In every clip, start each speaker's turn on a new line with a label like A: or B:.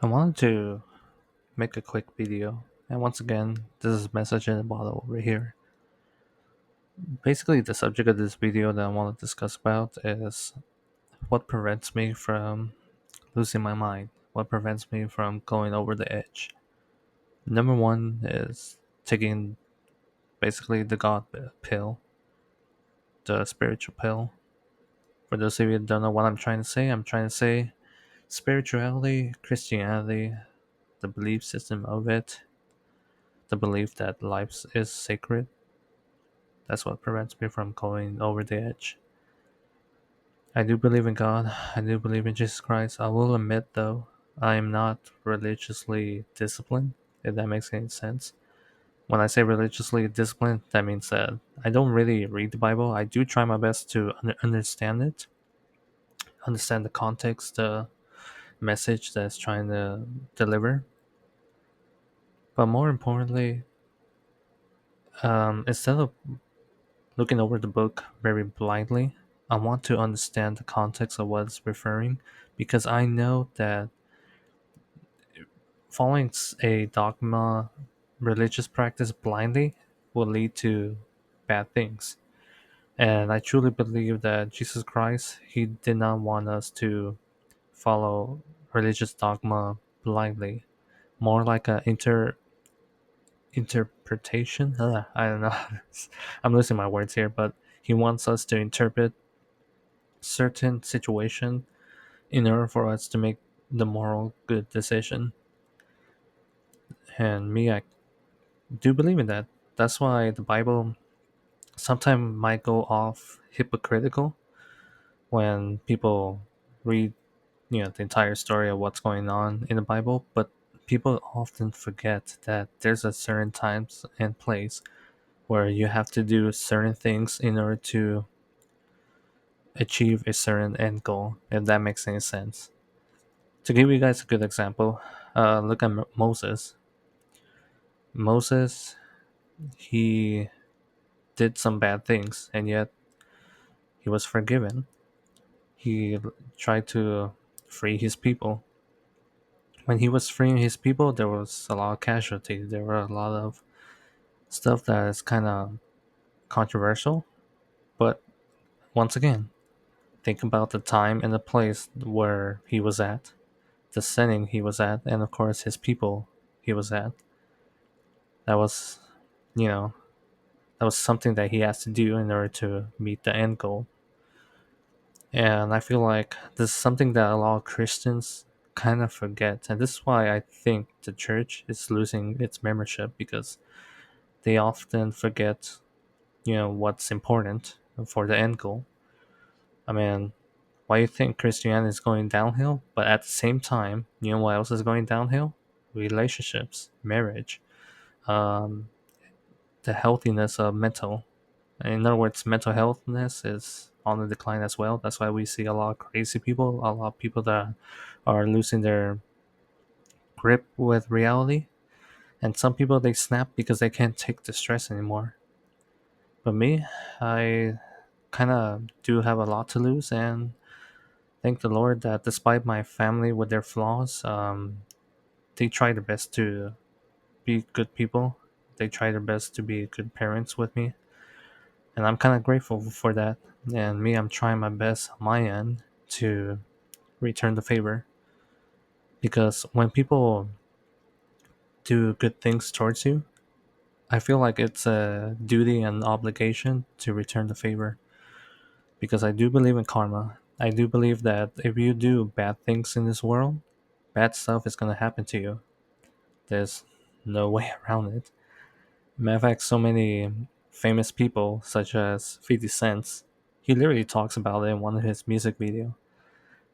A: I wanted to make a quick video, and once again, this is message in a bottle over here. Basically, the subject of this video that I want to discuss about is what prevents me from losing my mind, what prevents me from going over the edge. Number one is taking basically the God pill, the spiritual pill. For those of you that don't know what I'm trying to say spirituality, Christianity, the belief system of it, the belief that life is sacred. That's what prevents me from going over the edge. I do believe in God. I do believe in Jesus Christ. I will admit, though, I am not religiously disciplined, if that makes any sense. When I say religiously disciplined, that means that I don't really read the Bible. I do try my best to understand it, understand the context, the message that's trying to deliver. But more importantly, instead of looking over the book very blindly, I want to understand the context of what it's referring because I know that following a dogma, religious practice blindly will lead to bad things. And I truly believe that Jesus Christ, he did not want us to follow religious dogma blindly, more like a interpretation. I don't know. I'm losing my words here, but he wants us to interpret certain situation in order for us to make the moral good decision. And me, I do believe in that. That's why the Bible sometimes might go off hypocritical when people read, the entire story of what's going on in the Bible, but people often forget that there's a certain times and place where you have to do certain things in order to achieve a certain end goal, if that makes any sense. To give you guys a good example, look at Moses. Moses, he did some bad things, and yet he was forgiven. He tried to free his people. When he was freeing his people, there was a lot of casualties. There were a lot of stuff that is kind of controversial. But once again, think about the time and the place where he was at, the setting he was at, and of course his people he was at. That was, you know, that was something that he has to do in order to meet the end goal. And I feel like this is something that a lot of Christians kind of forget. And this is why I think the church is losing its membership because they often forget, what's important for the end goal. I mean, why you think Christianity is going downhill? But at the same time, you know what else is going downhill? Relationships, marriage, um, the healthiness of mental. In other words, mental healthness is on the decline as well. That's why we see a lot of crazy people, a lot of people that are losing their grip with reality. And some people they snap because they can't take the stress anymore. But me, I kind of do have a lot to lose, and thank the Lord that despite my family with their flaws, they try their best to be good people. They try their best to be good parents with me, and I'm kind of grateful for that. And me, I'm trying my best on my end to return the favor because when people do good things towards you, I feel like it's a duty and obligation to return the favor because I do believe in karma. I do believe that if you do bad things in this world, bad stuff is going to happen to you. There's no way around it. Matter of fact, so many famous people, such as 50 Cent, he literally talks about it in one of his music videos.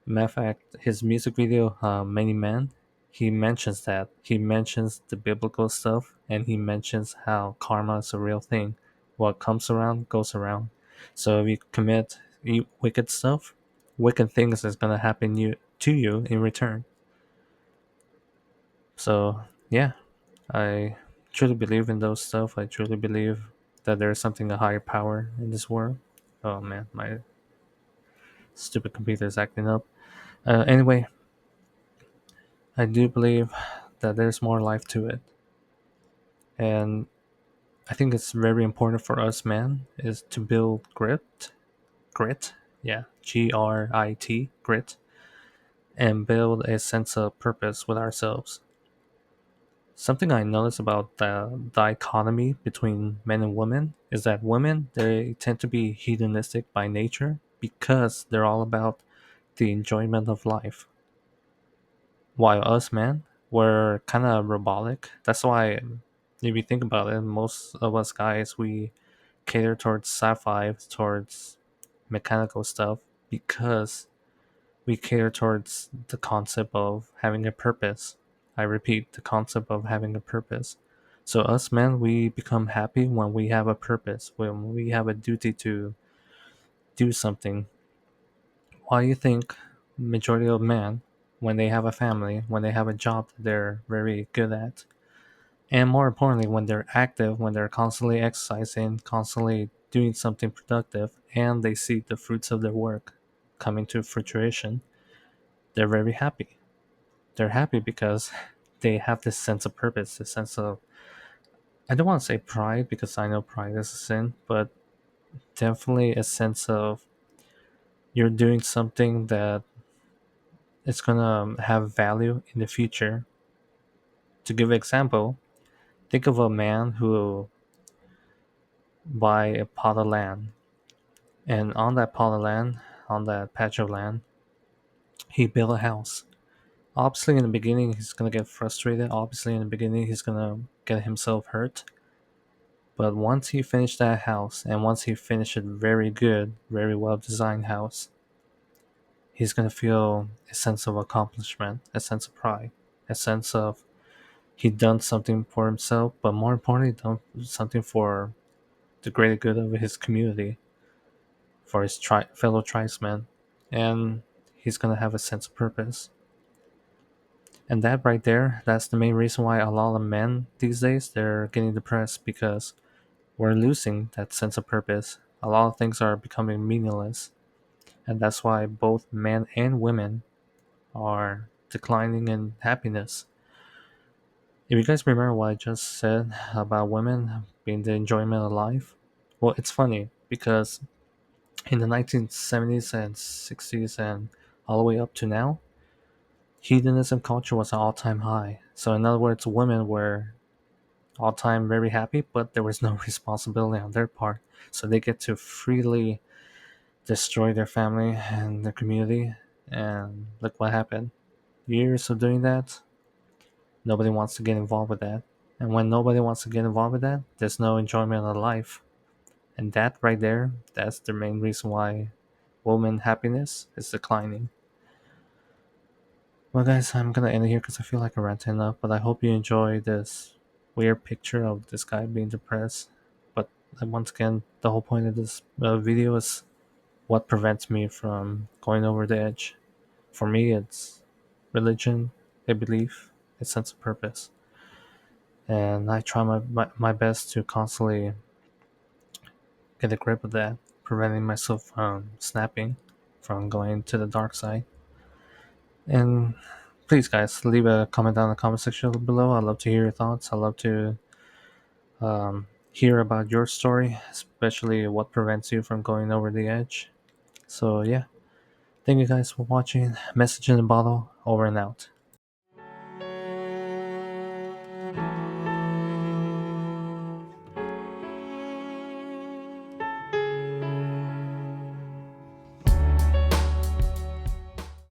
A: Matter of fact, his music video, Many Men, he mentions that. He mentions the biblical stuff and he mentions how karma is a real thing. What comes around goes around. So if you commit wicked stuff, wicked things is going to happen to you in return. So, yeah, I truly believe in those stuff. I truly believe that there's something a higher power in this world. Oh man, my stupid computer is acting up. Anyway, I do believe that there's more life to it. And I think it's very important for us men is to build grit, yeah, Grit, grit, and build a sense of purpose with ourselves. Something I notice about the dichotomy between men and women is that women, they tend to be hedonistic by nature because they're all about the enjoyment of life. While us men, we're kind of robotic. That's why, if you think about it, most of us guys, we cater towards sci-fi, towards mechanical stuff, because we cater towards the concept of having a purpose. I repeat, the concept of having a purpose. So us men, we become happy when we have a purpose, when we have a duty to do something. Why do you think majority of men, when they have a family, when they have a job that they're very good at, and more importantly, when they're active, when they're constantly exercising, constantly doing something productive, and they see the fruits of their work coming to fruition, they're very happy. They're happy because they have this sense of purpose, this sense of, I don't want to say pride because I know pride is a sin, but definitely a sense of you're doing something that it's gonna have value in the future. To give an example, think of a man who buy a plot of land, and on that plot of land, on that patch of land, he built a house. Obviously, in the beginning, he's gonna get frustrated. Obviously, in the beginning, he's gonna get himself hurt. But once he finished that house, and once he finished a very good, very well designed house, he's gonna feel a sense of accomplishment, a sense of pride, a sense of he done something for himself, but more importantly, done something for the greater good of his community, for his fellow tribesmen, and he's gonna have a sense of purpose. And that right there, that's the main reason why a lot of men these days they're getting depressed because we're losing that sense of purpose. A lot of things are becoming meaningless, and that's why both men and women are declining in happiness. If you guys remember what I just said about women being the enjoyment of life, well, it's funny because in the 1970s and 60s and all the way up to now, hedonism culture was an all-time high. So in other words, women were all-time very happy, but there was no responsibility on their part. So they get to freely destroy their family and their community. And look what happened. Years of doing that, nobody wants to get involved with that. And when nobody wants to get involved with that, there's no enjoyment of life. And that right there, that's the main reason why woman happiness is declining. Well, guys, I'm gonna end it here because I feel like I ranted enough. But I hope you enjoy this weird picture of this guy being depressed. But once again, the whole point of this video is what prevents me from going over the edge. For me, it's religion, a belief, a sense of purpose. And I try my best to constantly get a grip of that, preventing myself from snapping, from going to the dark side. And please, guys, leave a comment down in the comment section below. I'd love to hear your thoughts. I'd love to hear about your story, especially what prevents you from going over the edge. So, yeah, thank you guys for watching. Message in the bottle, over and out.